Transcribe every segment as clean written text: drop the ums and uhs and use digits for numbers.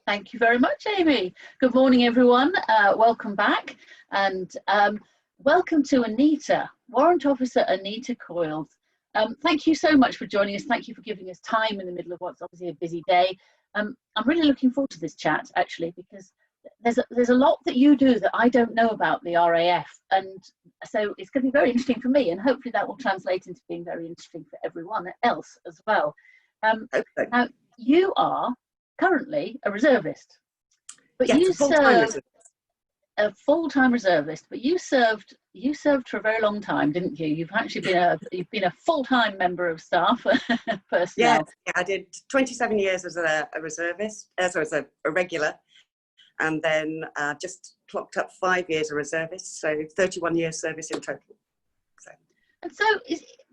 Thank you very much, Amy. Good morning, everyone. Welcome back, and welcome to Anita, Warrant Officer Anita Coyles. Thank you so much for joining us. Thank you for giving us time in the middle of what's obviously a busy day. I'm really looking forward to this chat, actually, because there's a lot that you do that I don't know about the RAF, and so it's going to be very interesting for me, and hopefully that will translate into being very interesting for everyone else as well. Now, you are currently a reservist, but yes, you served a full-time reservist, but you served for a very long time, didn't you? You've actually been a full-time member of staff personnel. Yeah, I did 27 years as a reservist, as a regular, and then just clocked up 5 years a reservist, so 31 years service in total. And so,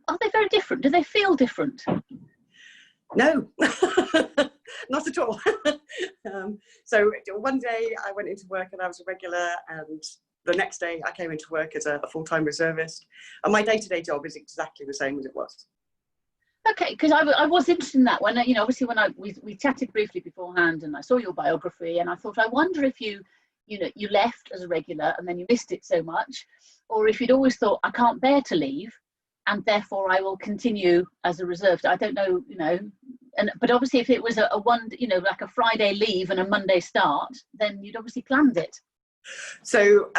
are they very different? Do they feel different? No, not at all. So one day I went into work and I was a regular, and the next day I came into work as a full-time reservist, and my day-to-day job is exactly the same as it was. Okay, because I was interested in that when, obviously when we chatted briefly beforehand, and I saw your biography, and I thought, I wonder if you left as a regular and then you missed it so much, or if you'd always thought, I can't bear to leave, and therefore I will continue as a reservist. I don't know, but obviously if it was like a Friday leave and a Monday start, then you'd obviously planned it. So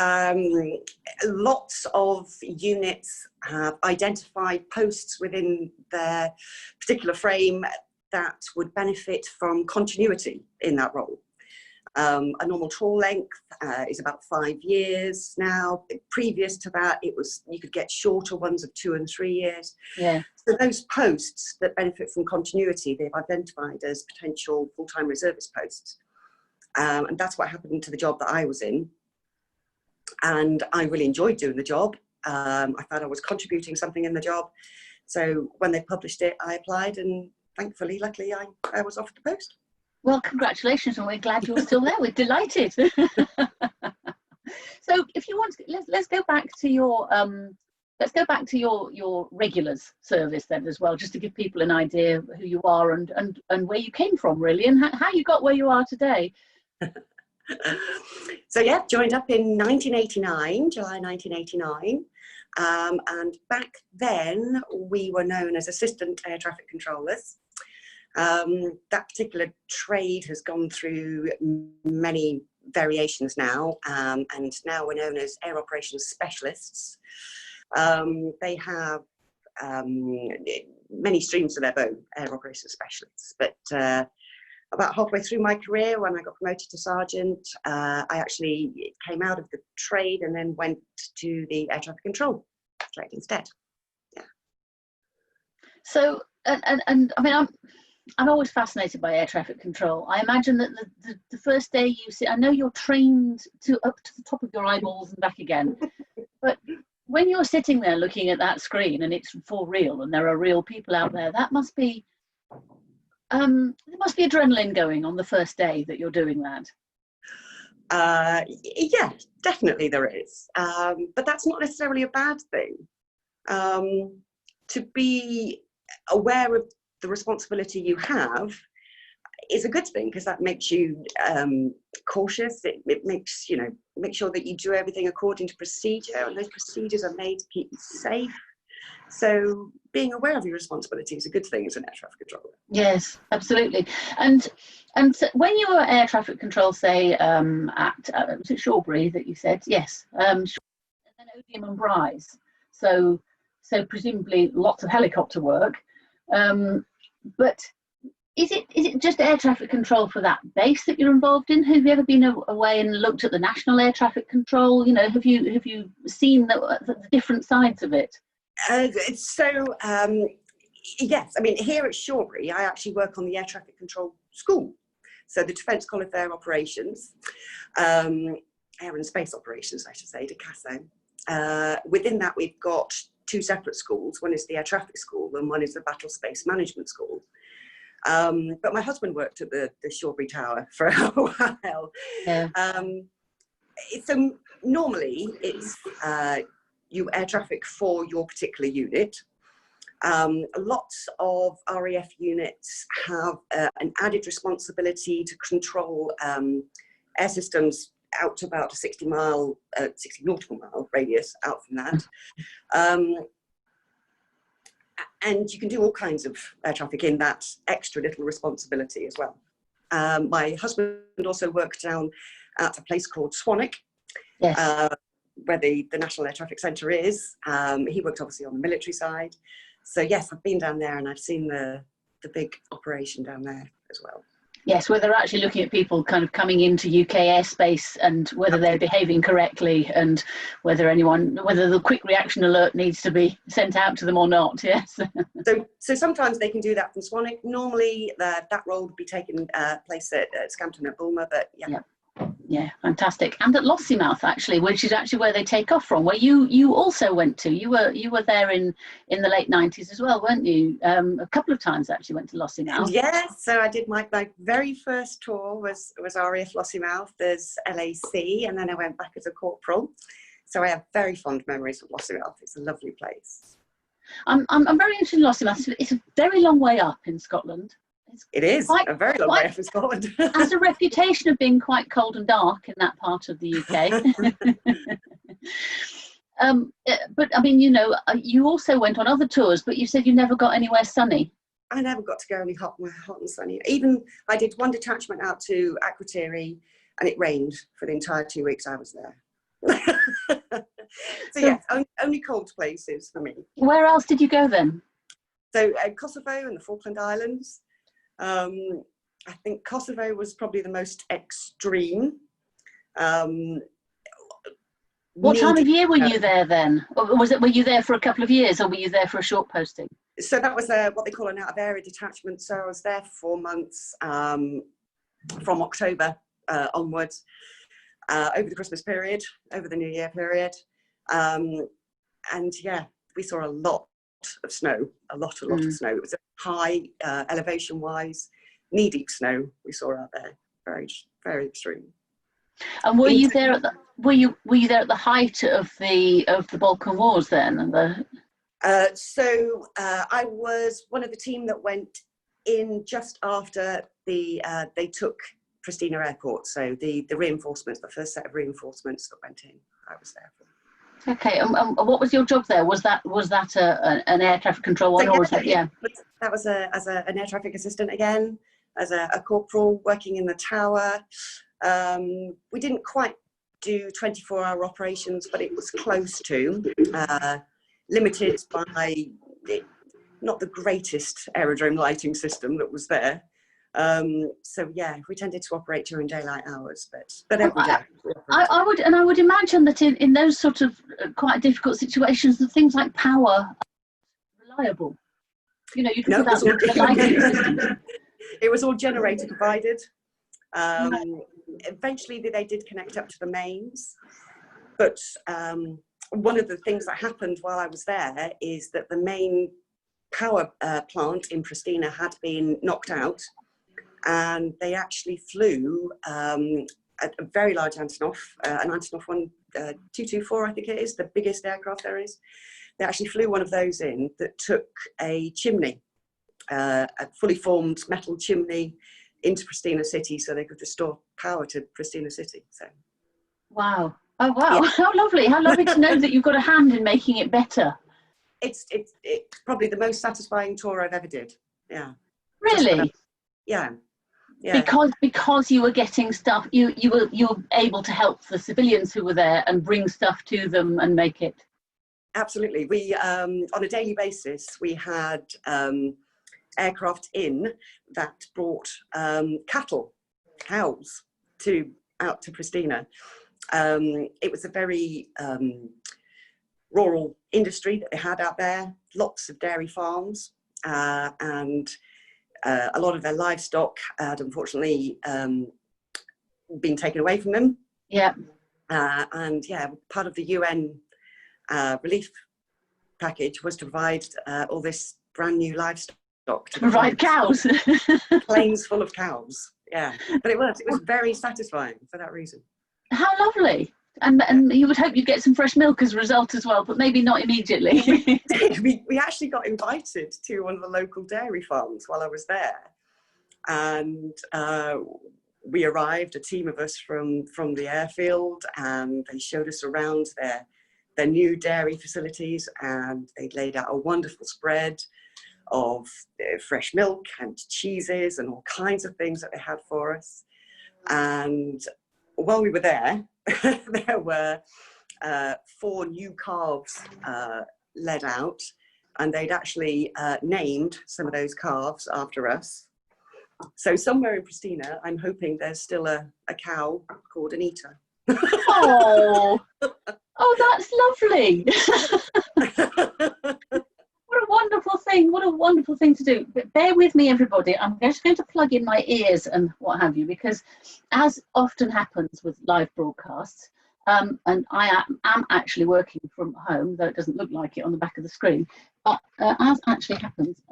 lots of units have identified posts within their particular frame that would benefit from continuity in that role. A normal tour length is about 5 years now. Previous to that, you could get shorter ones of 2 and 3 years. Yeah. So those posts that benefit from continuity, they've identified as potential full-time reservist posts. And that's what happened to the job that I was in. And I really enjoyed doing the job. I thought I was contributing something in the job. So when they published it, I applied, and thankfully, luckily, I was offered the post. Well, congratulations, and we're glad you're still there. We're delighted. So if you want, let's go back to your your regulars service then as well, just to give people an idea of who you are and where you came from, really, and how you got where you are today. So yeah, joined up in 1989, July 1989. And back then we were known as assistant air traffic controllers. That particular trade has gone through many variations now, and now we're known as air operations specialists. They have many streams to their bow, air operations specialists, but about halfway through my career, when I got promoted to sergeant, I actually came out of the trade and then went to the air traffic control trade instead. Yeah. So, and I mean, I'm always fascinated by air traffic control. I imagine that the first day you see, I know you're trained up to the top of your eyeballs and back again, but when you're sitting there looking at that screen and it's for real and there are real people out there, that must be, there must be adrenaline going on the first day that you're doing that. Yeah, definitely there is. But that's not necessarily a bad thing. To be aware of the responsibility you have is a good thing, because that makes you cautious. It makes, make sure that you do everything according to procedure, and those procedures are made to keep you safe. So being aware of your responsibility is a good thing as an air traffic controller. Yes, absolutely. And so when you were air traffic control, say at was it Shawbury that you said? Yes, and then Odium and Bryce. So presumably lots of helicopter work. But is it just air traffic control for that base that you're involved in? Have you ever been away and looked at the national air traffic control? Have you seen the different sides of it? Yes, I mean, here at Shawbury, I actually work on the air traffic control school. So the Defence College of Air Operations, Air and Space Operations, I should say, DECASO. Within that, we've got 2 separate schools. One is the air traffic school and one is the battle space management school. But my husband worked at the Shawbury Tower for a while. Yeah. So normally it's you air traffic for your particular unit. Lots of RAF units have an added responsibility to control air systems out to about a 60 nautical mile radius out from that. And you can do all kinds of air traffic in that extra little responsibility as well. My husband also worked down at a place called Swanwick, Yes. where the National Air Traffic Centre is. He worked obviously on the military side. So yes, I've been down there and I've seen the big operation down there as well. Yes, where they're actually looking at people kind of coming into UK airspace and whether they're behaving correctly and whether the quick reaction alert needs to be sent out to them or not. Yes. So sometimes they can do that from Swanwick. Normally that role would be taking place at Scampton at Bulmer, but yeah. Yeah, fantastic. And at Lossiemouth, actually, which is actually where they take off from, where you also went to. You were there in the late 90s as well, weren't you? A couple of times actually went to Lossiemouth. Yes, so I did my very first tour was RAF Lossiemouth. There's LAC, and then I went back as a corporal. So I have very fond memories of Lossiemouth. It's a lovely place. I'm very interested in Lossiemouth. It's a very long way up in Scotland. It is a very long way up in Scotland. Has a reputation of being quite cold and dark in that part of the UK. But I mean, you also went on other tours, but you said you never got anywhere sunny. I never got to go any hot and sunny. Even I did one detachment out to Akrotiri, and it rained for the entire 2 weeks I was there. So yes, only cold places for me. Where else did you go then? So Kosovo and the Falkland Islands. I think Kosovo was probably the most extreme. What time of year were you there then? Or were you there for a couple of years, or were you there for a short posting? So that was what they call an out of area detachment. So I was there for 4 months, from October onwards, over the Christmas period, over the New Year period. And yeah, we saw a lot of snow, a lot of snow. It was a high elevation wise, knee deep snow we saw out there. Very, very extreme. And were you there at the height of the Balkan Wars then? And so I was one of the team that went in just after they took Pristina Airport. So the reinforcements, the first set of reinforcements that went in, I was there for. Okay, and what was your job there? Was that an air traffic control one, or was that That was as an air traffic assistant again, as a corporal working in the tower. We didn't quite do 24-hour operations, but it was close to, limited by not the greatest aerodrome lighting system that was there. So yeah, we tended to operate during daylight hours, but every day. I would imagine that in those sort of quite difficult situations, that things like power are reliable. You talk about the lighting systems. It was all generator provided. Eventually they did connect up to the mains, but one of the things that happened while I was there is that the main power plant in Pristina had been knocked out, and they actually flew a very large Antonov, an Antonov 224, I think it is, the biggest aircraft there is. They actually flew one of those in that took a chimney, a fully formed metal chimney, into Pristina City, so they could restore power to Pristina City. So, wow! Oh wow! Yeah. How lovely! How lovely to know that you've got a hand in making it better. It's probably the most satisfying tour I've ever did. Yeah. Really? Yeah. Because you were getting stuff, you were able to help the civilians who were there and bring stuff to them and make it. Absolutely. We on a daily basis we had aircraft in that brought cows out to Pristina. It was a very rural industry that they had out there, lots of dairy farms, and a lot of their livestock had unfortunately been taken away from them. Yeah. And yeah, part of the UN relief package was to provide all this brand new livestock. To provide cows. Planes full of cows. Yeah, but it was very satisfying for that reason. How lovely And you would hope you'd get some fresh milk as a result as well, but maybe not immediately. We actually got invited to one of the local dairy farms while I was there. And we arrived, a team of us from the airfield, and they showed us around their new dairy facilities, and they laid out a wonderful spread of fresh milk and cheeses and all kinds of things that they had for us. And while we were there, there were 4 new calves led out, and they'd actually named some of those calves after us. So somewhere in Pristina, I'm hoping there's still a cow called Anita. Oh, that's lovely. What a wonderful thing. What a wonderful thing to do. But bear with me, everybody. I'm just going to plug in my ears and what have you, because as often happens with live broadcasts, and I am actually working from home, though it doesn't look like it on the back of the screen, but as actually happens,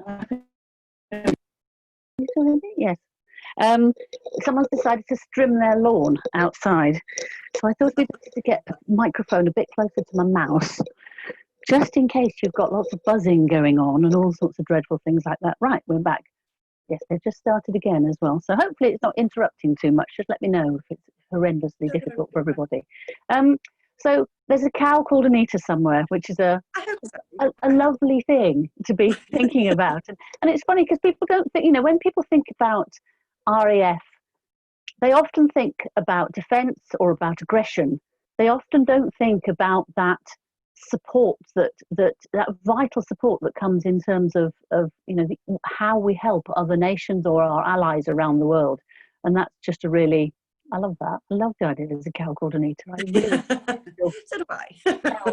yes. Someone's decided to trim their lawn outside. So I thought we'd like to get a microphone a bit closer to my mouse, just in case you've got lots of buzzing going on and all sorts of dreadful things like that. Right, we're back. Yes, they've just started again as well. So hopefully it's not interrupting too much. Just let me know if it's horrendously difficult for everybody. So there's a cow called Anita somewhere, which is a lovely thing to be thinking about. And it's funny because people don't think, when people think about RAF, they often think about defence or about aggression. They often don't think about that support, that vital support that comes in terms of how we help other nations or our allies around the world. And that's just I love that. I love the idea there's a cow called Anita. I really so do I.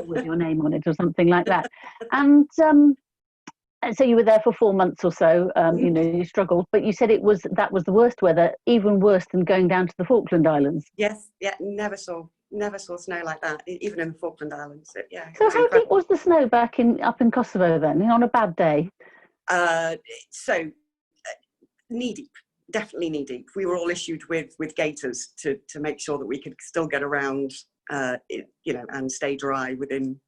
with your name on it or something like that. And so you were there for 4 months or so. You struggled, but you said that was the worst weather, even worse than going down to the Falkland Islands. Yes, yeah, never saw snow like that, even in the Falkland Islands. So how deep was the snow up in Kosovo then, on a bad day? Knee deep, definitely knee deep. We were all issued with gaiters to make sure that we could still get around, and stay dry within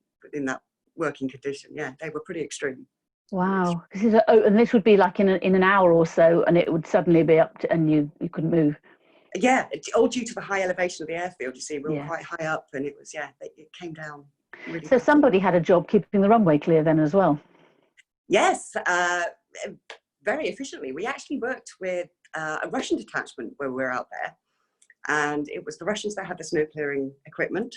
that working condition. Yeah, they were pretty extreme. Wow. And this would be like in an hour or so, and it would suddenly be up and you couldn't move. Yeah, all due to the high elevation of the airfield. You see, we were quite high up, and it came down really So somebody had a job keeping the runway clear then as well? Yes, very efficiently. We actually worked with a Russian detachment where we were out there, and it was the Russians that had the snow clearing equipment.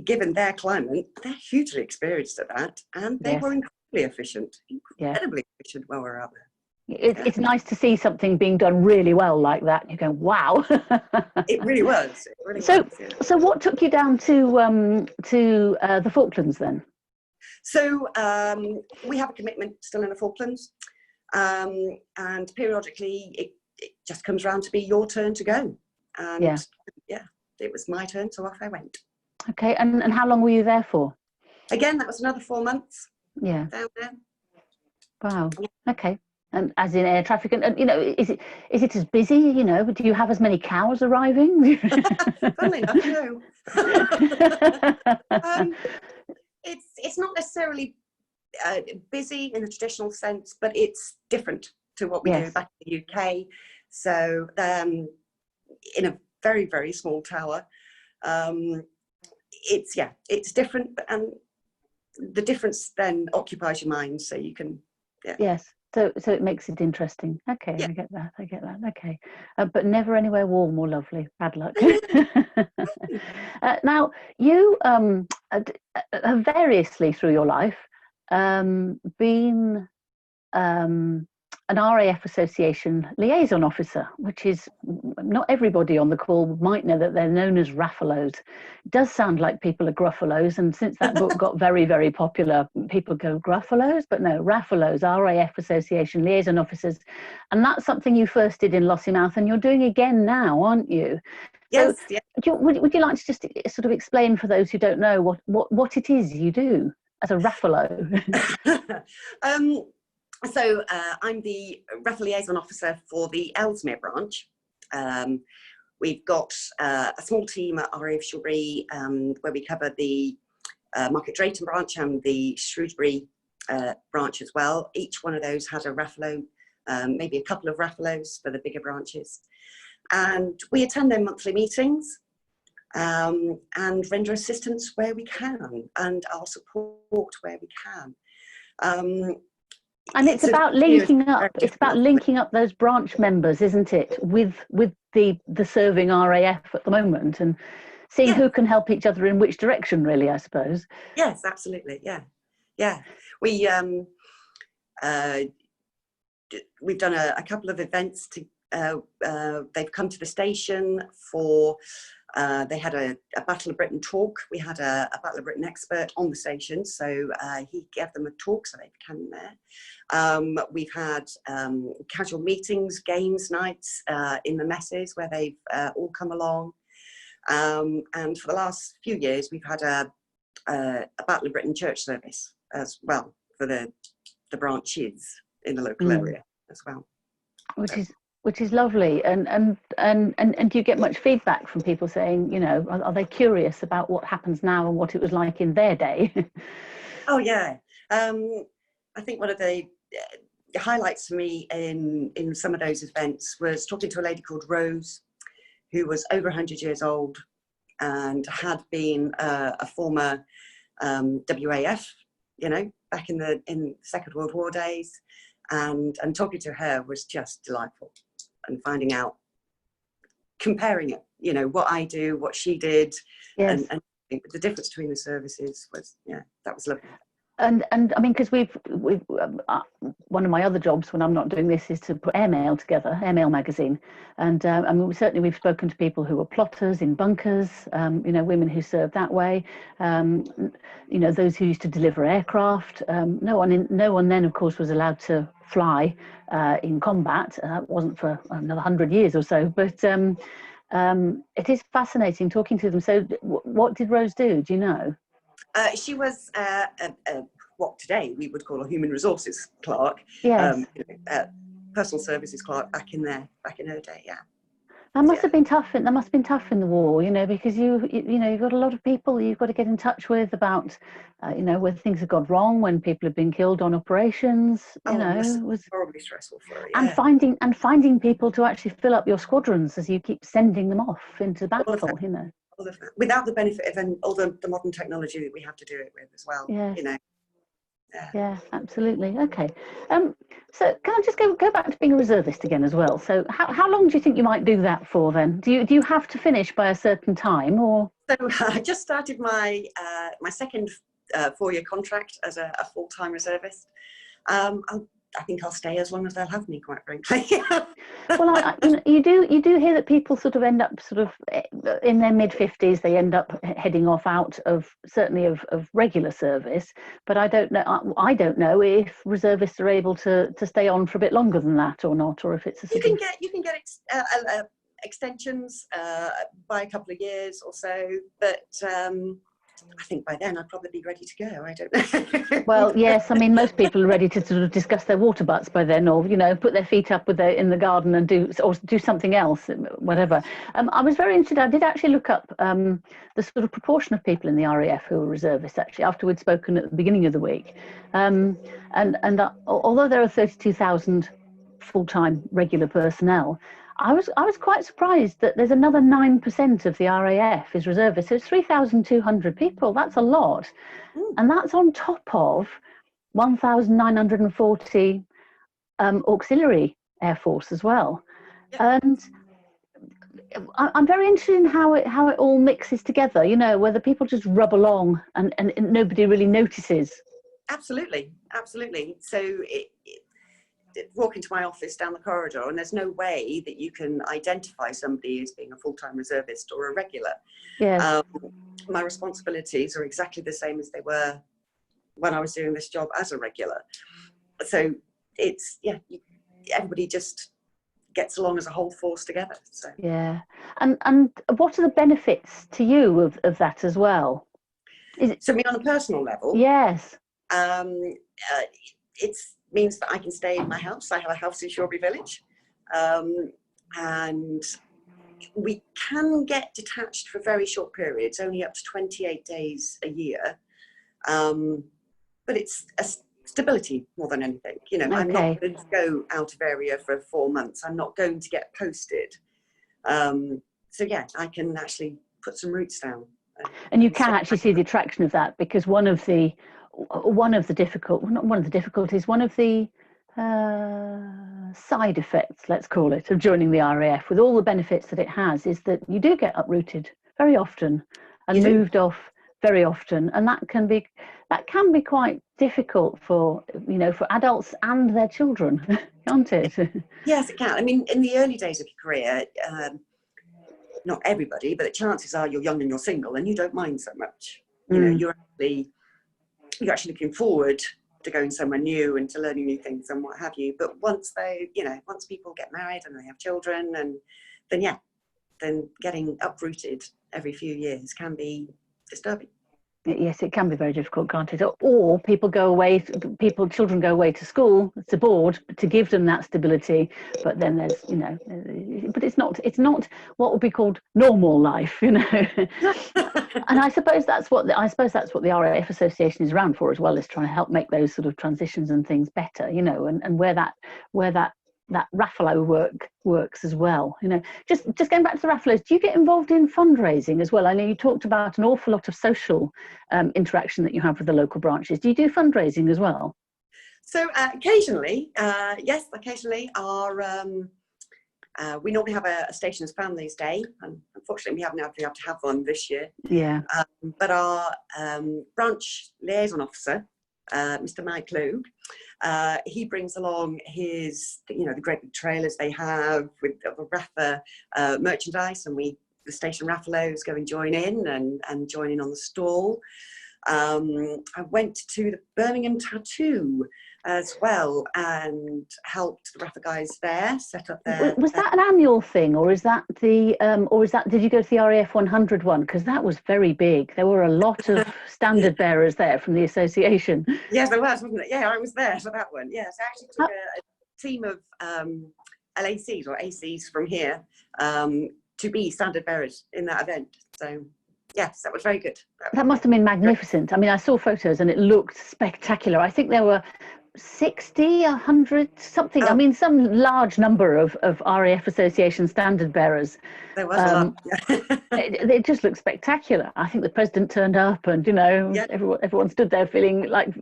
Given their climate, they're hugely experienced at that, and they were incredibly efficient while we were out there. It's nice to see something being done really well like that. You go, wow. It really was. So what took you down to the Falklands then? So we have a commitment still in the Falklands, and periodically it just comes around to be your turn to go. And it was my turn, so off I went. Okay, and how long were you there for? Again, that was another 4 months. Yeah. Down there. Wow. Okay. And as in air traffic, and is it as busy? Do you have as many cows arriving? Funnily enough, no. It's not necessarily busy in the traditional sense, but it's different to what we do back in the UK. So in a very, very small tower, it's different, and the difference then occupies your mind, so you can yes, so it makes it interesting. Okay, I get that. Okay, but never anywhere warm or lovely. Bad luck. Now you have variously through your life been an RAF Association liaison officer, which is, not everybody on the call might know that they're known as Raffalos. It does sound like people are Gruffalos, and since that book got very, very popular, people go Gruffalos, but no, Raffalos, RAF Association liaison officers. And that's something you first did in Lossiemouth, and you're doing again now, aren't you? Yes. So, would you like to just sort of explain for those who don't know what it is you do as a Raffalo? So I'm the RAF liaison officer for the Ellesmere branch, We've got a small team at RAF Shawbury where we cover the Market Drayton branch and the Shrewsbury branch as well. Each one of those has a RAFLO, maybe a couple of RAFLOs for the bigger branches. And we attend their monthly meetings and render assistance where we can, and our support where we can. And it's about linking up. It's about linking up those branch members, isn't it, with the serving RAF at the moment, and seeing who can help each other in which direction, really, I suppose. Yes, absolutely. Yeah. We we've done a couple of events to. They've come to the station for. They had a Battle of Britain talk. We had a Battle of Britain expert on the station, so he gave them a talk, so they came there. We've had casual meetings, games nights in the messes where they've all come along. And for the last few years, we've had a Battle of Britain church service as well for the branches in the local area as well. Which is lovely, and do you get much feedback from people saying, you know, are they curious about what happens now and what it was like in their day? Oh yeah, I think one of the highlights for me in some of those events was talking to a lady called Rose, who was over 100 years old and had been a former WAF, you know, back in the Second World War days, and talking to her was just delightful. And finding out, comparing it, you know, what I do, what she did, and the difference between the services was, that was lovely. And I mean, because we've one of my other jobs when I'm not doing this is to put airmail together, airmail magazine, and I mean, we've spoken to people who were plotters in bunkers, you know, women who served that way, you know, those who used to deliver aircraft. No one then, of course, was allowed to fly in combat. It wasn't for another 100 years or so, but it is fascinating talking to them. So, what did Rose do? Do you know? She was what today we would call a human resources clerk. Yes. Personal services clerk back in her day. Yeah. That must have been tough. That must have been tough in the war, you know, because you know, you've got a lot of people you've got to get in touch with about, you know, whether things have gone wrong, when people have been killed on operations. You know, it was horribly stressful for her. Yeah. And finding people to actually fill up your squadrons as you keep sending them off into battle. You know, without the benefit of all the modern technology that we have to do it with as well. Yeah. You know. Yeah, absolutely. Okay. So can I just go back to being a reservist again as well? So how long do you think you might do that for then? Do you have to finish by a certain time, or? So I just started my my second 4-year contract as a full-time reservist. I think I'll stay as long as they'll have me, quite frankly. Well, you do hear that people sort of end up sort of in their mid-50s. They end up heading off out of certainly of regular service. But I don't know if reservists are able to stay on for a bit longer than that or not, or if it's you can get extensions by a couple of years or so, but. I think by then I'd probably be ready to go. I don't know. Well, yes, I mean, most people are ready to sort of discuss their water butts by then, or, you know, put their feet up in the garden and do something else, whatever. I was very interested. I did actually look up the sort of proportion of people in the RAF who were reservists, actually, after we'd spoken at the beginning of the week. And although there are 32,000 full-time regular personnel, I was quite surprised that there's another 9% of the RAF is reservists. So it's 3,200 people. That's a lot. And that's on top of 1,940 auxiliary Air Force as well. Yeah. And I'm very interested in how it all mixes together, you know, whether people just rub along and nobody really notices. Absolutely. So walk into my office down the corridor and there's no way that you can identify somebody as being a full-time reservist or a regular. Yes. My responsibilities are exactly the same as they were when I was doing this job as a regular. So it's, everybody just gets along as a whole force together. So. Yeah. And what are the benefits to you of that as well? So me on a personal level? Yes. It's means that I can stay in my house. I have a house in Shawbury Village, and we can get detached for very short periods, only up to 28 days a year. But it's a stability more than anything. You know, I'm not going to go out of area for 4 months. I'm not going to get posted. So yeah, I can actually put some roots down. And you can actually see the attraction of that, because one of the side effects, let's call it, of joining the RAF, with all the benefits that it has, is that you do get uprooted very often and moved off very often, and that can be quite difficult for, you know, for adults and their children, can't it? Yes, it can. I mean, in the early days of your career, not everybody, but the chances are you're young and you're single and you don't mind so much. You know, you're actually looking forward to going somewhere new and to learning new things and what have you. But once people get married and they have children, and then getting uprooted every few years can be disturbing. Yes, it can be very difficult, can't it? Or children go away to school, to board, to give them that stability. But then there's, you know, but it's not what would be called normal life, you know. And I suppose that's what the RAF Association is around for as well, is trying to help make those sort of transitions and things better, you know, and where that Raffalo works as well. You know, just going back to the Raffalos, do you get involved in fundraising as well? I know you talked about an awful lot of social interaction that you have with the local branches. Do you do fundraising as well? So occasionally, yes, occasionally. We normally have a Stations Families Day, and unfortunately we haven't had to have one this year. Yeah. But our branch liaison officer, Mr. Mike Logue, he brings along his, you know, the great big trailers they have with the Raffa merchandise, and the station Raffalos go and join in and join in on the stall. I went to the Birmingham Tattoo as well and helped the Raffa guys there set up their... Was that an annual thing, or is that did you go to the RAF 100 one? Because that was very big. There were a lot of standard bearers there from the association. Yes, there was, wasn't it? Yeah, I was there for that one. Yes, I actually took a team of LACs or ACs from here to be standard bearers in that event. So yes, that was very good. That must have been magnificent. I mean, I saw photos and it looked spectacular. I think there were 60, 100, something. I mean, some large number of RAF Association standard bearers. There was a lot. It just looked spectacular. I think the president turned up, and, you know, everyone stood there feeling like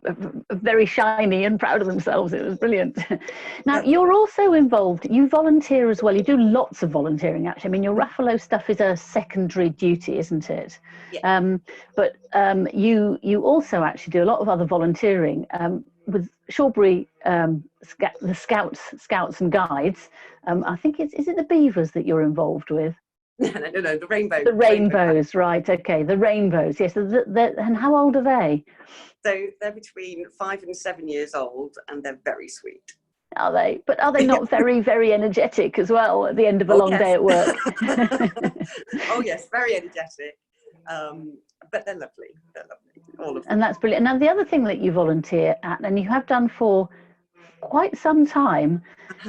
very shiny and proud of themselves. It was brilliant. Now, you're also involved. You volunteer as well. You do lots of volunteering, actually. I mean, your Raffalo stuff is a secondary duty, isn't it? Yeah. But you also actually do a lot of other volunteering. With Shawbury, the Scouts and Guides. I think is it the Beavers that you're involved with? No, the Rainbows. The Rainbows, right? Okay, the Rainbows. Yes. And how old are they? So they're between 5 and 7 years old, and they're very sweet. Are they? But are they not very, very energetic as well at the end of a long day at work? Oh yes, very energetic. But they're lovely. All of them. And that's brilliant. Now, the other thing that you volunteer at, and you have done for quite some time,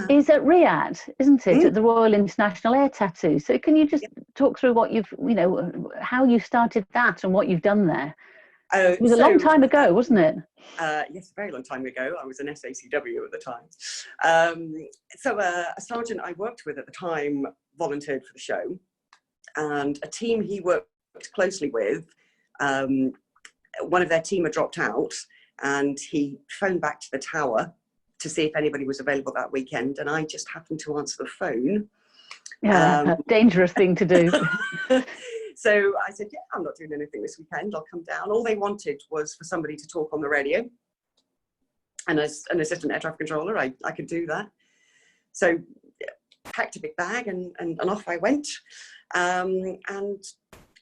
is at RIAT, isn't it? At the Royal International Air Tattoo. So can you just talk through what how you started that and what you've done there? It was a long time ago, wasn't it? Yes, a very long time ago. I was an SACW at the time. So a sergeant I worked with at the time volunteered for the show, and a team he worked closely with, one of their team had dropped out, and he phoned back to the tower to see if anybody was available that weekend, and I just happened to answer the phone. Yeah, dangerous thing to do. So I said, yeah, I'm not doing anything this weekend, I'll come down. All they wanted was for somebody to talk on the radio, and as an assistant air traffic controller, I could do that. So packed a big bag and off I went, and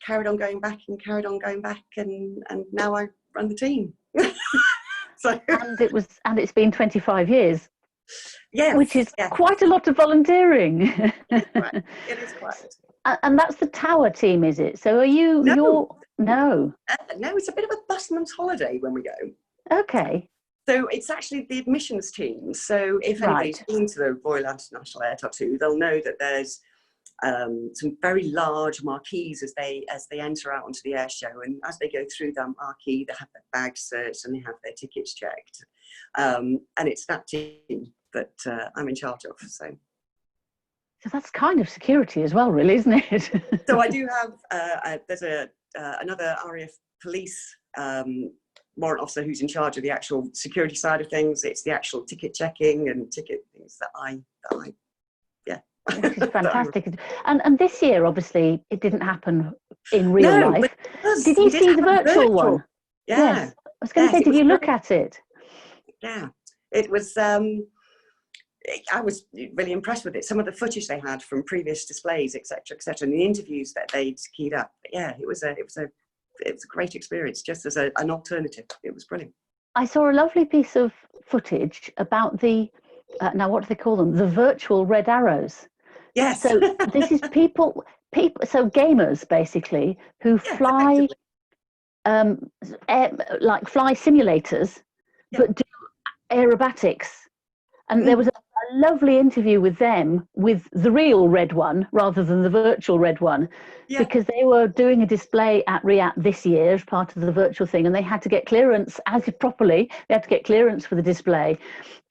carried on going back, and now I run the team. So, and it's been 25 years. Yes, which is quite a lot of volunteering. It is quite. And that's the tower team, is it? So are you? No. No, it's a bit of a busman's holiday when we go. Okay. So it's actually the admissions team. So if anybody's been to the Royal International Air Tattoo, they'll know that there's some very large marquees as they enter out onto the air show, and as they go through that marquee, they have their bags searched and they have their tickets checked, and it's that team that I'm in charge of. So that's kind of security as well, really, isn't it? so I do have there's another RAF police warrant officer who's in charge of the actual security side of things. It's the actual ticket checking and ticket things that I yeah. Which is fantastic. And this year, obviously, it didn't happen in real life. Did you see the virtual one? Yeah. Yes. I was going to say, did you look at it? Yeah, it was. I was really impressed with it. Some of the footage they had from previous displays, etc., and the interviews that they'd keyed up. But yeah, it was a great experience. Just as an alternative, it was brilliant. I saw a lovely piece of footage about the now what do they call them? The virtual red arrows. Yes. So this is people. So gamers basically who fly, like fly simulators, but do aerobatics. And there was a lovely interview with them, with the real red one rather than the virtual red one, because they were doing a display at RIAT this year as part of the virtual thing, and they had to get clearance they had to get clearance for the display.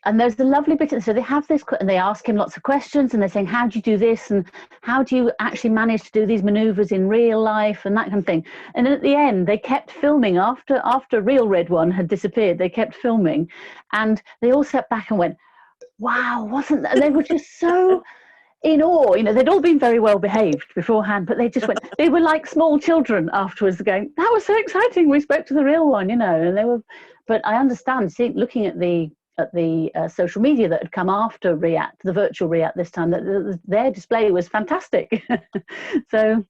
And there's a lovely bit, so they have this, and they ask him lots of questions, and they're saying, how do you do this, and how do you actually manage to do these maneuvers in real life, and that kind of thing. And at the end, they kept filming after real red one had disappeared. They kept filming, and they all sat back and went, wow, wasn't that? They were just so in awe. You know, they'd all been very well behaved beforehand, but they just went, they were like small children afterwards going, that was so exciting. We spoke to the real one, you know, and they were, but I understand, looking at the social media that had come after RIAT, the virtual RIAT this time, that their display was fantastic. So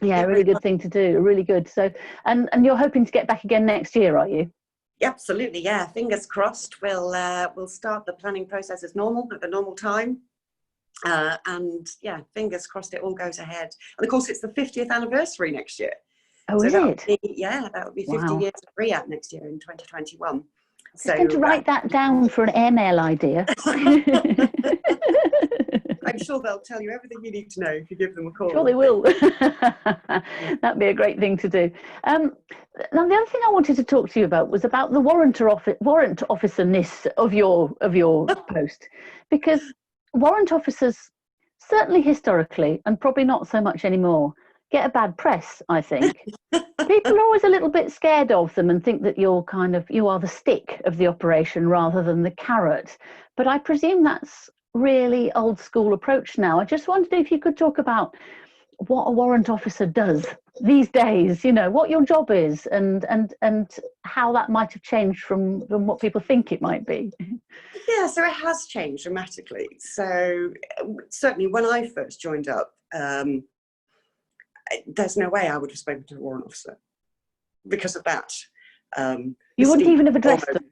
yeah, really good thing to do, really good. So, and you're hoping to get back again next year, are you? Absolutely, yeah. Fingers crossed. We'll start the planning process as normal at the normal time, and yeah, fingers crossed it all goes ahead. And of course, it's the 50th anniversary next year. Oh, so is it? That would be 50 years of RIAT next year in 2021. So, I'm going to write that down for an airmail idea. I'm sure they'll tell you everything you need to know if you give them a call. Sure they will. That'd be a great thing to do. Now, the other thing I wanted to talk to you about was about the warrant officerness of your post, because warrant officers, certainly historically, and probably not so much anymore, get a bad press, I think. People are always a little bit scared of them and think that you are the stick of the operation rather than the carrot. But I presume that's really old school approach now. I just wondered if you could talk about what a warrant officer does these days, you know, what your job is and how that might have changed from what people think it might be. Yeah, so it has changed dramatically. So certainly when I first joined up, there's no way I would have spoken to a warrant officer because of that. You wouldn't even have addressed them?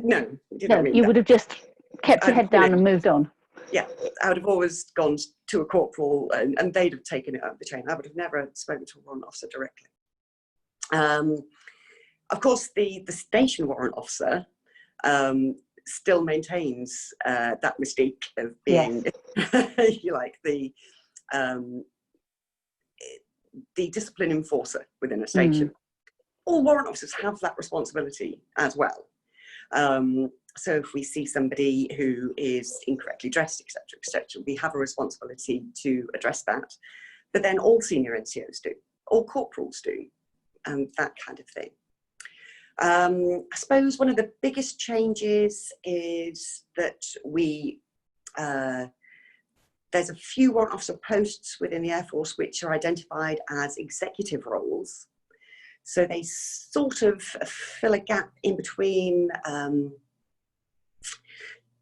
No. You would have just kept your head down and moved on? Yeah, I would have always gone to a corporal and they'd have taken it up the chain. I would have never spoken to a warrant officer directly. Of course, the station warrant officer still maintains that mystique of being, if you like, the discipline enforcer within a station. All warrant officers have that responsibility as well. So if we see somebody who is incorrectly dressed, etc., we have a responsibility to address that. But then all senior NCOs do, all corporals do, and that kind of thing. I suppose one of the biggest changes is that there's a few warrant officer posts within the Air Force which are identified as executive roles. So they sort of fill a gap in between.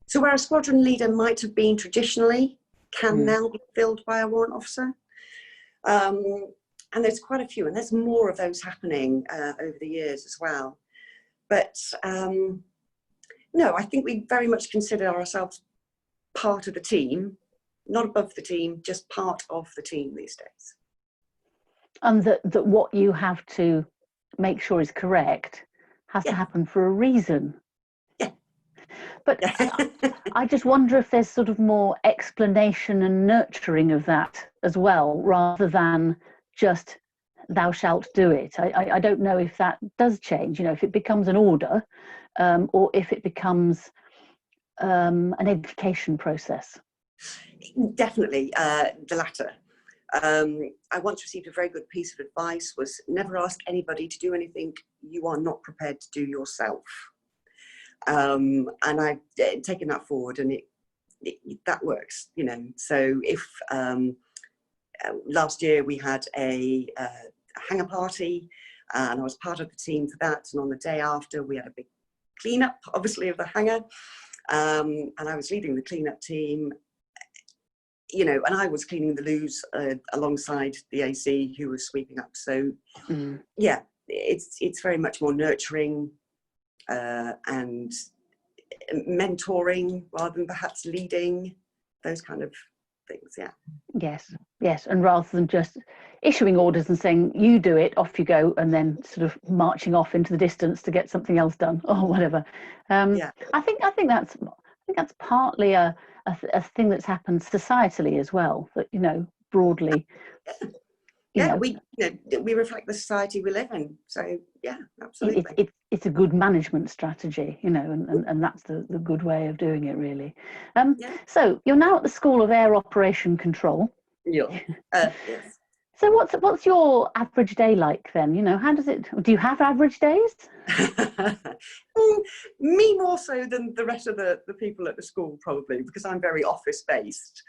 So where a squadron leader might have been traditionally, can now be filled by a warrant officer. And there's quite a few, and there's more of those happening over the years as well. But no, I think we very much consider ourselves part of the team, not above the team, just part of the team these days. And that what you have to make sure is correct has to happen for a reason. Yeah. But I just wonder if there's sort of more explanation and nurturing of that as well, rather than just thou shalt do it. I don't know if that does change, if it becomes an order, or if it becomes an education process. Definitely the latter. I once received a very good piece of advice, was never ask anybody to do anything you are not prepared to do yourself. And I've taken that forward, and that works, So if last year we had a hangar party, and I was part of the team for that, and on the day after we had a big cleanup, obviously, of the hangar, and I was leading the cleanup team, and I was cleaning the loos alongside the AC who was sweeping up. So yeah, it's very much more nurturing and mentoring rather than perhaps leading, those kind of things. Yeah. Yes, and rather than just issuing orders and saying you do it, off you go, and then sort of marching off into the distance to get something else done or whatever. Yeah. I think that's partly a thing that's happened societally as well, that broadly. We reflect the society we live in. So yeah, absolutely. It's a good management strategy, and that's the good way of doing it, really. So you're now at the School of Air Operation Control. Yeah. Yes. So what's your average day like then? How does it? Do you have average days? Me more so than the rest of the people at the school, probably, because I'm very office based.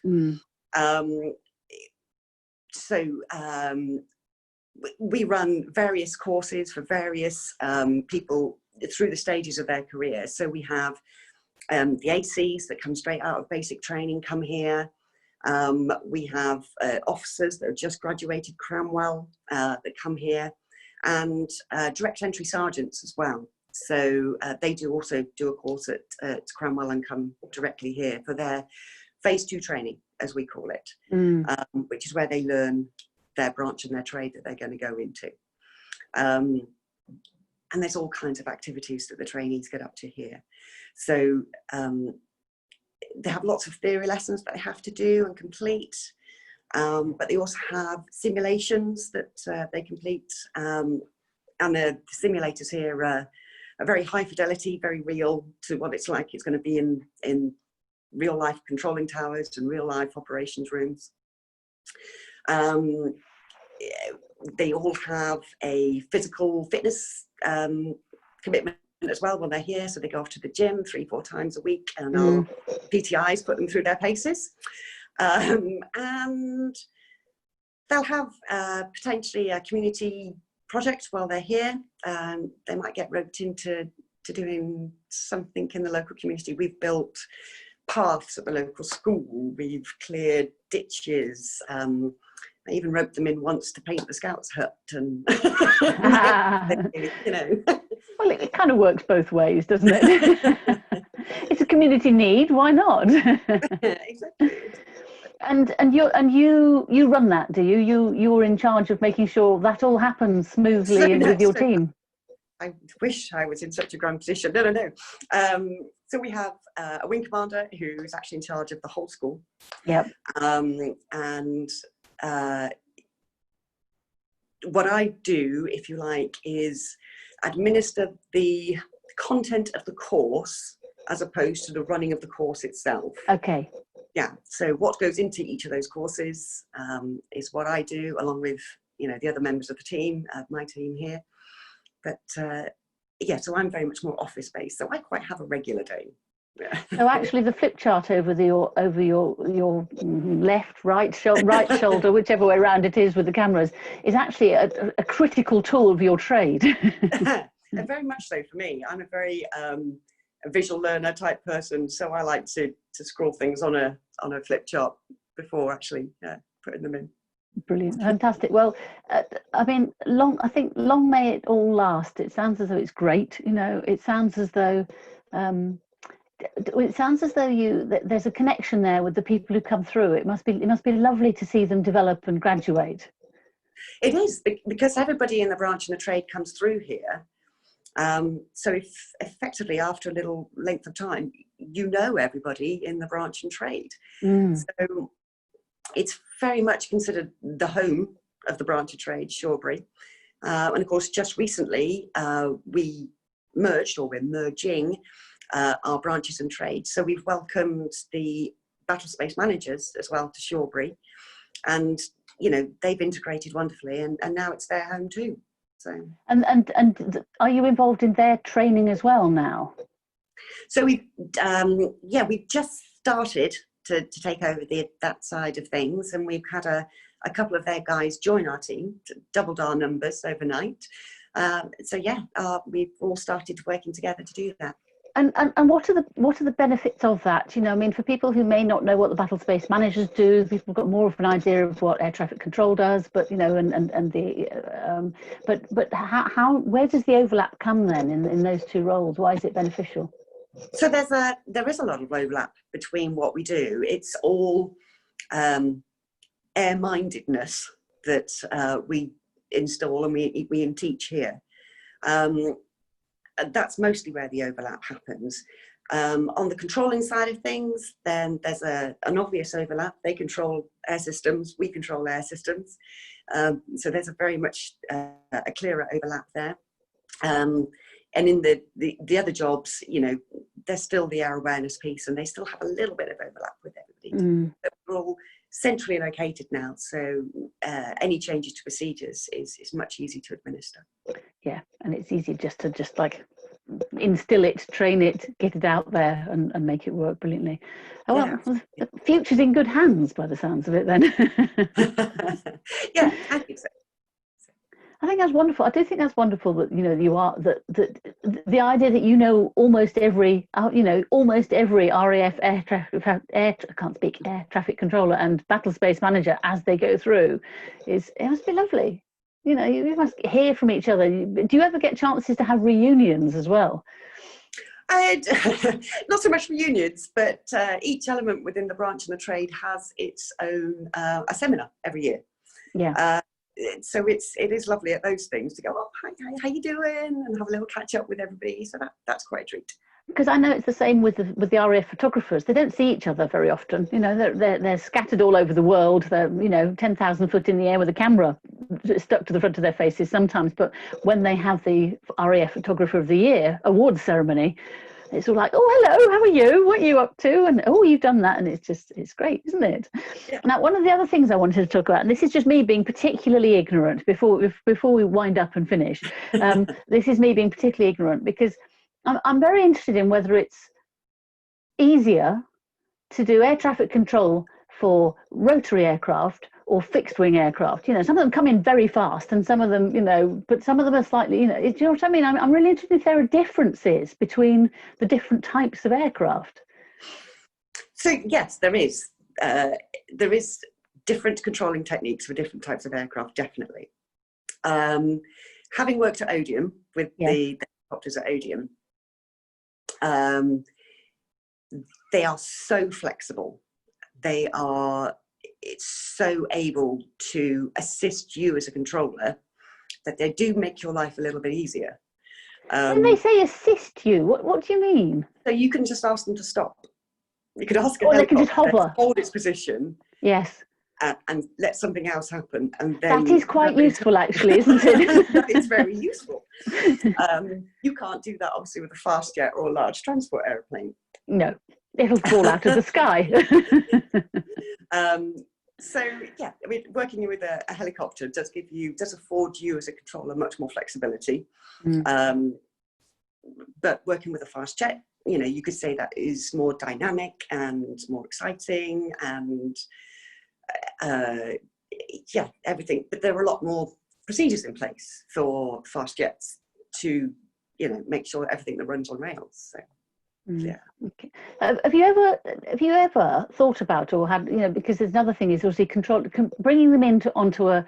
We run various courses for various people through the stages of their career. So we have the ACs that come straight out of basic training come here. We have officers that have just graduated Cranwell that come here, and direct entry sergeants as well. So they also do a course at Cranwell and come directly here for their phase 2 training, as we call it, which is where they learn their branch and their trade that they're going to go into. And there's all kinds of activities that the trainees get up to here. So they have lots of theory lessons that they have to do and complete, but they also have simulations that they complete. And the simulators here are very high fidelity, very real to what it's like. It's going to be in real life controlling towers and real life operations rooms. They all have a physical fitness commitment as well when they're here. So they go off to the gym 3-4 times a week, and our PTIs put them through their paces. And they'll have potentially a community project while they're here. They might get roped into doing something in the local community. We've built paths at the local school. We've cleared ditches. I even roped them in once to paint the Scouts hut, and Well, it kind of works both ways, doesn't it? It's a community need. Why not? Exactly. And you run that, do you? You're in charge of making sure that all happens smoothly and with your team. I wish I was in such a grand position. No. So we have a wing commander who's actually in charge of the whole school. Yep. And what I do, if you like, is administer the content of the course as opposed to the running of the course itself. Okay. Yeah. So what goes into each of those courses is what I do, along with the other members of the team, my team here. But yeah, so I'm very much more office based. So I quite have a regular day. So actually, the flip chart over your left, right shoulder, whichever way around it is with the cameras, is actually a critical tool of your trade. Very much so for me. I'm a very a visual learner type person, so I like to scroll things on a flip chart before actually putting them in. Brilliant, fantastic. Well, I mean, long may it all last. It sounds as though it's great. It sounds as though. It sounds as though there's a connection there with the people who come through. It must be lovely to see them develop and graduate. It is, because everybody in the branch and the trade comes through here. So if effectively after a little length of time, you know everybody in the branch and trade. So it's very much considered the home of the branch and trade, Shawbury. And of course, just recently, we merged, or we're merging, our branches and trades. So we've welcomed the battle space managers as well to Shawbury. And, you know, they've integrated wonderfully, and now it's their home too. So. And are you involved in their training as well now? So we've just started to take over that side of things, and we've had a couple of their guys join our team, doubled our numbers overnight. So yeah, we've all started working together to do that. And what are the benefits of that? You know, I mean, for people who may not know what the battle space managers do, people have got more of an idea of what air traffic control does, but you know, but how where does the overlap come then in those two roles? Why is it beneficial? So there is a lot of overlap between what we do. It's all air-mindedness that we install and we teach here. That's mostly where the overlap happens. On the controlling side of things, then there's an obvious overlap. They control air systems, we control air systems. So there's a very much a clearer overlap there. And in the other jobs, you know, there's still the air awareness piece, and they still have a little bit of overlap with everybody. But we're all centrally located now, so any changes to procedures is much easier to administer. Yeah, and it's easy just to like instill it, train it, get it out there, and make it work brilliantly. Oh, well, yeah. The future's in good hands by the sounds of it then. Yeah, I think so. I think that's wonderful. I do think that's wonderful that, you know, you are that the idea that you know almost every RAF air traffic controller and battle space manager as they go through it must be lovely. You know, you must hear from each other. Do you ever get chances to have reunions as well? Not so much reunions, but each element within the branch and the trade has its own a seminar every year. Yeah. So it is lovely at those things to go, oh, hi, how you doing, and have a little catch up with everybody. So that's quite a treat. Because I know it's the same with the RAF photographers. They don't see each other very often. You know, they're scattered all over the world. They're, you know, 10,000 foot in the air with a camera stuck to the front of their faces sometimes. But when they have the RAF Photographer of the Year awards ceremony, it's all like, oh, hello, how are you? What are you up to? And oh, you've done that. And it's great, isn't it? Yeah. Now, one of the other things I wanted to talk about, and this is just me being particularly ignorant before we wind up and finish. This is me being particularly ignorant because I'm very interested in whether it's easier to do air traffic control for rotary aircraft or fixed wing aircraft. You know, some of them come in very fast and some of them, you know, but some of them are slightly, you know, do you know what I mean? I'm really interested if there are differences between the different types of aircraft. So yes, there is. There is different controlling techniques for different types of aircraft, definitely. Having worked at Odium with the helicopters at Odium, they are so flexible. It's so able to assist you as a controller that they do make your life a little bit easier. When they say assist you, what do you mean? So you can just ask them to stop. You could ask or they can just hover, to hold its position. Yes. And let something else happen. And then that is quite useful, actually, isn't it? It's very useful. You can't do that, obviously, with a fast jet or a large transport aeroplane. No, it'll fall out of the sky. So, yeah, I mean, working with a helicopter does afford you as a controller much more flexibility. But working with a fast jet, you know, you could say that is more dynamic and more exciting and yeah, everything. But there are a lot more procedures in place for fast jets to, you know, make sure everything that runs on rails. So, yeah. Okay. Have you ever thought about, or had, you know, because there's another thing is obviously bringing them onto an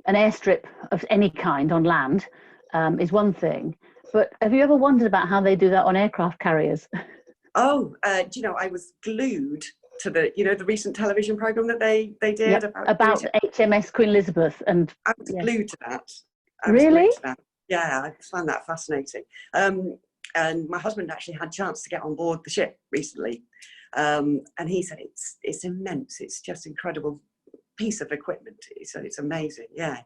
airstrip of any kind on land is one thing, but have you ever wondered about how they do that on aircraft carriers? Oh, do you know, I was glued to the recent television program that they did about HMS Queen Elizabeth, and I was glued to that. Really? Yeah, Yeah, I find that fascinating. And my husband actually had a chance to get on board the ship recently. And he said it's immense. It's just incredible piece of equipment. It's amazing. Yeah.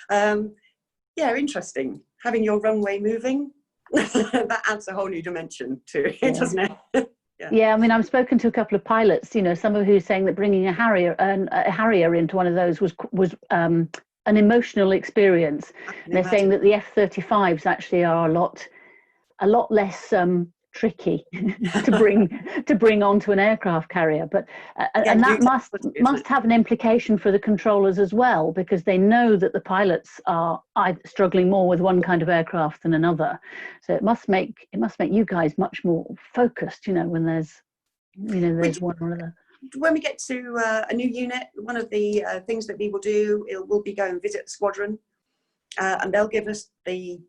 Yeah, interesting. Having your runway moving, that adds a whole new dimension to it, doesn't it? Yeah, I mean, I've spoken to a couple of pilots, you know, some of who are saying that bringing a Harrier into one of those was an emotional experience. And they're saying that the F-35s actually are a lot less tricky to bring onto an aircraft carrier, but and that must have an implication for the controllers as well, because they know that the pilots are struggling more with one kind of aircraft than another. So it must make you guys much more focused, you know, when there's one or other. When we get to a new unit, one of the things that we will do, we'll be going visit the squadron, and they'll give us the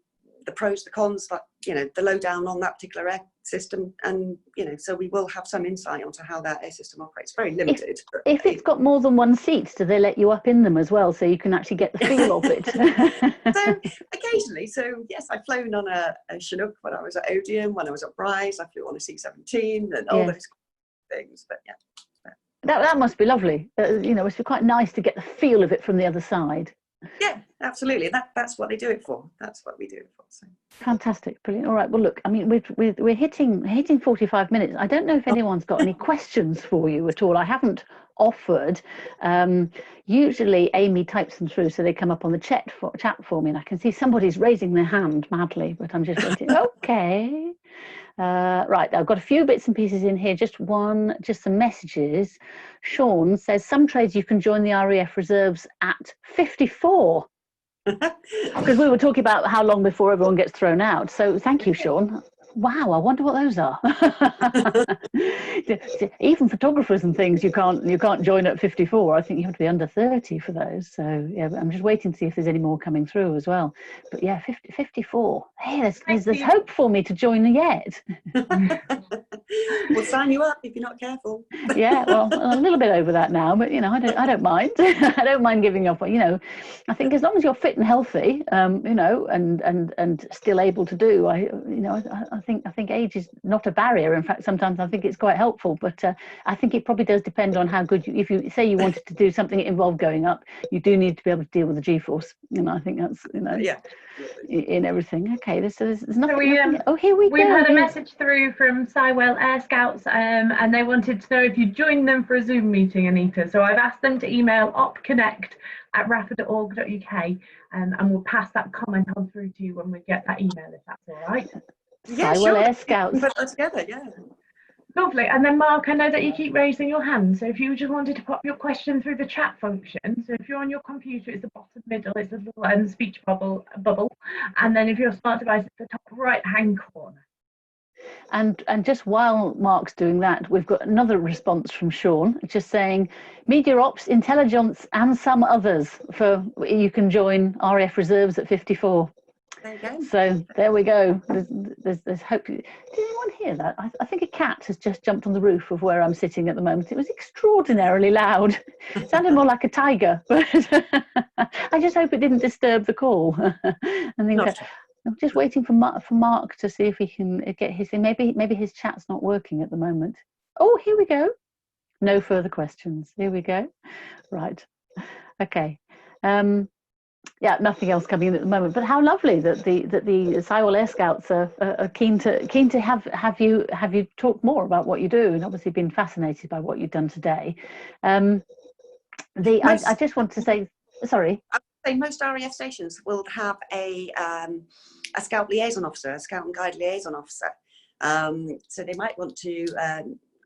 pros, the cons, like, you know, the lowdown on that particular air system, and you know, so we will have some insight onto how that air system operates. Very limited. If it's got more than one seat, do they let you up in them as well, so you can actually get the feel of it? So occasionally, so yes, I've flown on a Chinook when I was at Odeon, when I was at Bryce, I flew on a C-17 and all those things. But yeah, that must be lovely. You know, it's quite nice to get the feel of it from the other side. Yeah, absolutely. That's what they do it for. That's what we do it for. So. Fantastic, brilliant. All right. Well, look, I mean, we're hitting 45 minutes. I don't know if anyone's got any questions for you at all. I haven't offered. Usually, Amy types them through, so they come up on the chat for me, and I can see somebody's raising their hand madly, but I'm just waiting. Okay. Right, I've got a few bits and pieces in here. Just some messages. Sean says, some trades you can join the RAF reserves at 54. Because we were talking about how long before everyone gets thrown out. So thank you, Sean. Wow, I wonder what those are. Even photographers and things, you can't join at 54. I think you have to be under 30 for those. So yeah, I'm just waiting to see if there's any more coming through as well. But yeah, 54. Hey, there's hope for me to join yet. We'll sign you up if you're not careful. Yeah, well, a little bit over that now, but you know, I don't mind. I don't mind giving up. You know, I think as long as you're fit and healthy, you know, and still able to do, I think age is not a barrier. In fact, sometimes I think it's quite helpful. But I think it probably does depend on how good if you say you wanted to do something that involved going up, you do need to be able to deal with the G-force. You know, I think that's in everything. Okay, there's nothing. So here we go. We've had a message through from Sywell Air Scouts, and they wanted to know if you joined them for a Zoom meeting, Anita. So I've asked them to email opconnect@rafa.org.uk, and we'll pass that comment on through to you when we get that email, if that's all right. Yeah, Sywell Air Scouts. Put that together, yeah. Lovely. And then Mark, I know that you keep raising your hand, so if you just wanted to pop your question through the chat function, so if you're on your computer, it's the bottom middle, it's a little speech bubble, and then if you're a smart device, it's the top right hand corner. And just while Mark's doing that, we've got another response from Sean, just saying, Media Ops, Intelligence, and some others you can join RAF Reserves at 54. There you go. So there we go. There's hope. Did anyone hear that? I think a cat has just jumped on the roof of where I'm sitting at the moment. It was extraordinarily loud. It sounded more like a tiger, but I just hope it didn't disturb the call. I'm just waiting for Mark to see if he can get his thing. Maybe his chat's not working at the moment. Oh, here we go. No further questions. Here we go. Right. Okay. Yeah, nothing else coming in at the moment. But how lovely that the Sywell Air Scouts are keen to have you talk more about what you do, and obviously been fascinated by what you've done today. I just want to say, sorry. I would say most RAF stations will have a scout liaison officer, a scout and guide liaison officer. So they might want to.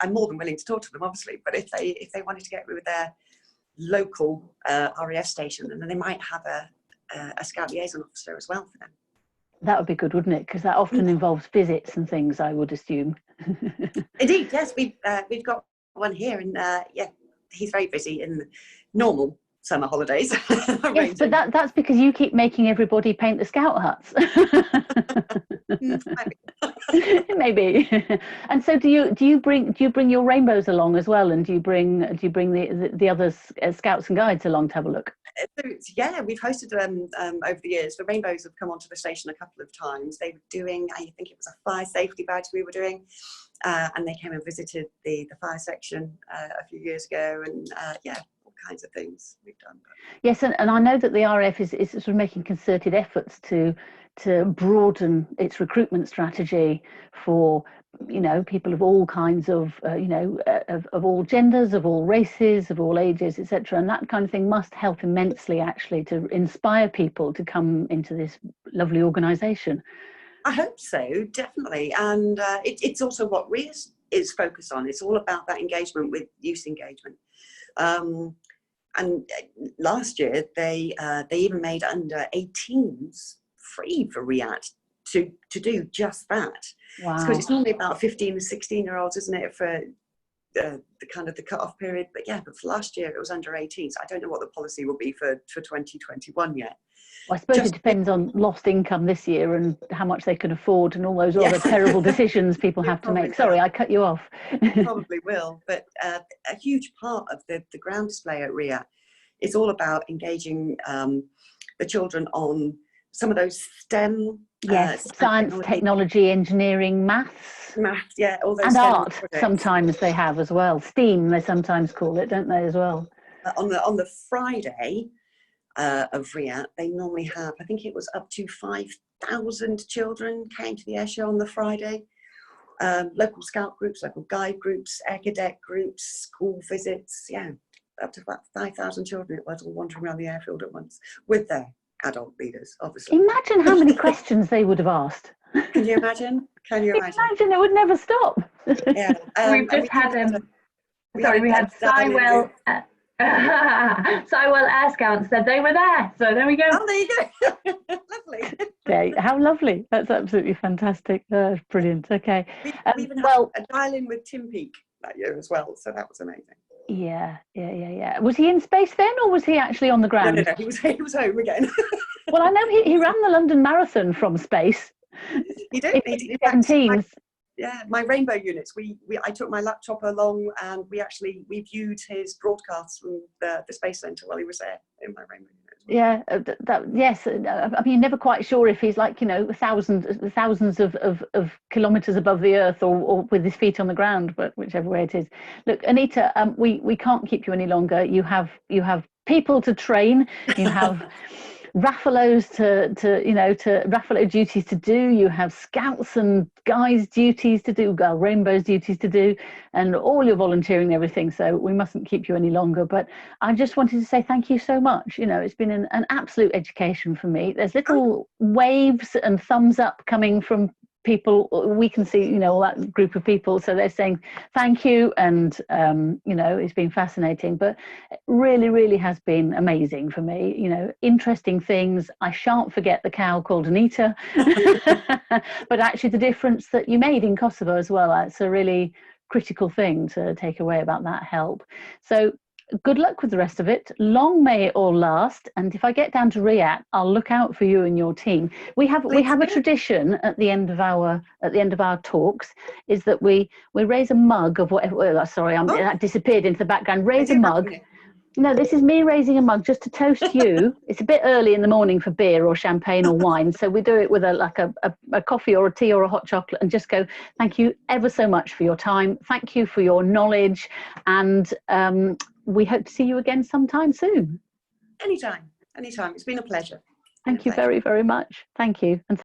I'm more than willing to talk to them, obviously, but if they wanted to get with their local RAF station, and then they might have a scout liaison officer as well for them. That would be good, wouldn't it? Because that often involves visits and things, I would assume. Indeed, yes, we've got one here, and he's very busy in the normal summer holidays. Yes, but that's because you keep making everybody paint the scout huts. Maybe. And so do you bring your rainbows along as well, and do you bring the other scouts and guides along to have a look? Yeah, we've hosted them over the years. The Rainbows have come onto the station a couple of times. They were doing, I think it was a fire safety badge we were doing, and they came and visited the fire section a few years ago, and yeah, all kinds of things we've done. Yes, and I know that the RAF is sort of making concerted efforts to broaden its recruitment strategy for, you know, people of all kinds of, you know, of all genders, of all races, of all ages, etc. And that kind of thing must help immensely, actually, to inspire people to come into this lovely organisation. I hope so, definitely. And it's also what RIA is focused on. It's all about that engagement with youth engagement. And last year, they even made under 18s free for RIAT to do just that. Wow. Because it's normally about 15 and 16-year-olds, isn't it, for the kind of the cut-off period. But yeah, but for last year, it was under 18s. I don't know what the policy will be for 2021 yet. Well, I suppose it depends on lost income this year and how much they can afford and all those other terrible decisions people have to make. Sorry, I cut you off. Probably will, but a huge part of the ground display at RIA is all about engaging the children on some of those STEM. Yes, science, technology, engineering, maths. Maths, yeah, all those. And STEM art, projects. Sometimes they have as well. STEAM, they sometimes call it, don't they, as well? On the Friday of RIA, they normally have, I think it was up to 5,000 children came to the air show on the Friday. Local scout groups, local guide groups, air cadet groups, school visits, yeah, up to about 5,000 children it was, all wandering around the airfield at once with their adult leaders, obviously. Imagine how many questions they would have asked. Can you imagine? Can you imagine? Imagine, it would never stop. Yeah. We've just had we had Sywell. Sywell Air Scouts said they were there, so there we go. Oh, there you go. Lovely. Okay, how lovely. That's absolutely fantastic. Brilliant. Okay. We even had a dial-in with Tim Peake that year as well, so that was amazing. Yeah. Was he in space then, or was he actually on the ground? No, he was home again. Well, I know he ran the London Marathon from space. He did. In 17s. Yeah, my Rainbow units. I took my laptop along, and we viewed his broadcasts from the Space Centre while he was there in my Rainbow unit. Yeah, yes. I mean, never quite sure if he's like, you know, thousands of kilometres above the Earth or with his feet on the ground, but whichever way it is. Look, Anita, we can't keep you any longer. You have people to train. You have Raffalos to Raffalo duties to do. You have scouts and guys duties to do, girl rainbows duties to do, and all your volunteering and everything. So we mustn't keep you any longer. But I just wanted to say thank you so much. You know, it's been an absolute education for me. There's little waves and thumbs up coming from people. We can see, you know, all that group of people, so they're saying thank you, and you know, it's been fascinating, but it really has been amazing for me. You know, interesting things. I shan't forget the cow called Anita. But actually the difference that you made in Kosovo as well, it's a really critical thing to take away about that help. So good luck with the rest of it. Long may it all last. And if I get down to Riyadh, I'll look out for you and your team. We have a tradition at the end of our talks, is that we raise a mug of whatever. Sorry, that disappeared into the background. Raise a mug. No, this is me raising a mug just to toast you. It's a bit early in the morning for beer or champagne or wine, so we do it with a coffee or a tea or a hot chocolate, and just go, thank you ever so much for your time. Thank you for your knowledge, and we hope to see you again sometime soon. Anytime. It's been a pleasure. Thank you very, very much. Thank you. And